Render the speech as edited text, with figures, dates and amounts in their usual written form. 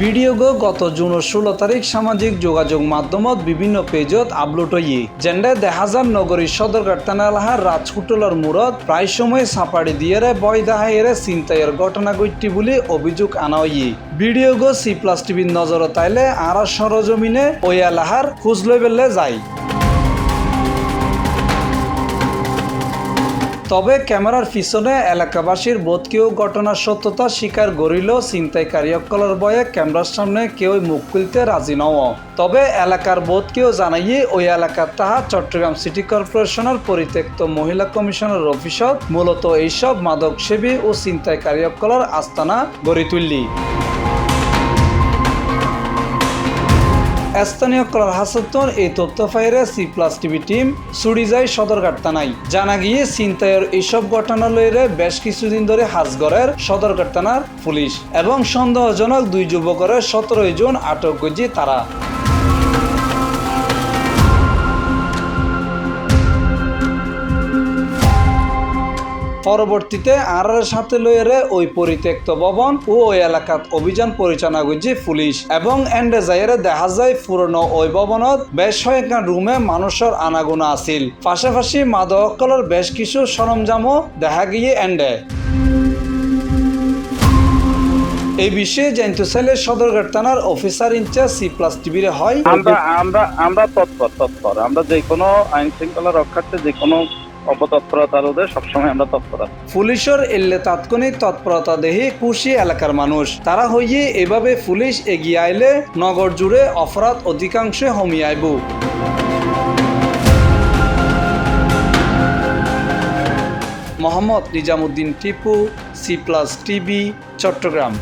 Video গত June 16 তারিখ সামাজিক যোগাযোগ মাধ্যমত বিভিন্ন পেজত আপলোড হইয়ে যেন্ডে দেখা যান নগরীর সদরঘাট থানা এলাকার রাজকুটলার মূরত প্রায় সময় সাপাড়ি দিয়ে বয় দাহাইয়ের ছিনতাইয়ের ঘটনা ঘটটি বলে অভিযোগ আনা হইয়ে ভিডিও সি প্লাস টিভির নজর তাইলে আর সরজমিনে ওই এলাকার খোঁজ লই বেলে যায়। তবে ক্যামেরার পিছনে এলাকাবাসীর বোধ কেউ ঘটনার সত্যতা স্বীকার করিল ছিনতাইকারীসকলের ভয়ে ক্যামেরার সামনে কেউ মুখ খুলতে রাজি নও। তবে এলাকার বোধ কেউ জানাইয়ে ওই এলাকার তাহা চট্টগ্রাম সিটি কর্পোরেশনের পরিত্যক্ত মহিলা কমিশনের অফিসত মূলত এইসব মাদকসেবী ও ছিনতাইকারীসকলের আস্তানা গড়ি তুললি। স্থানীয় কলার হাসতন এই তথ্য ফাইরে সি প্লাস টিভি টিম ছুটি যায় সদরঘাট থানায়। জানা গিয়ে ছিনতাইয়ের এইসব ঘটনা লইরে বেশ কিছুদিন ধরে হাজগড়ের সদরঘাট থানার পুলিশ এবং সন্দেহজনক দুই যুবকের 17 জন আটক করেছে তারা। পরবর্তীতে আরার সাথে লইরে ওই পরিত্যক্ত ভবন ও ওই এলাকাত অভিযান পরিচালনা করছে পুলিশ এবং এন্ডে যাইরে দেখা যায় পুরনো ওই ভবনত বেশ কয়েকটা রুমে মানুষের আনাগোনা আছিল। পাশাপাশি মাদককলের বেশ কিছু সরঞ্জামও দেখা গিয়ে এন্ডে। এই বিষয়ে জানতে চাইলে সদরঘাট থানার অফিসার ইনচার্জ সি প্লাস টিভির হয় আমরা তৎপর আমরা যে কোনো আইন শৃঙ্খলা রক্ষার্থে যে কোনো অপতৎপরতা রোধে সবসময় আমরা তৎপর। পুলিশের এলে তাৎক্ষণিক তৎপরতা দেখে খুশি এলাকার মানুষ। তারা হইয়ে এভাবে পুলিশ এগিয়ে আইলে নগর জুড়ে অপরাধ অধিকাংশে কমিয়ে আইব। Mohammad Nizamuddin Tipu, C plus TV, Chittagong.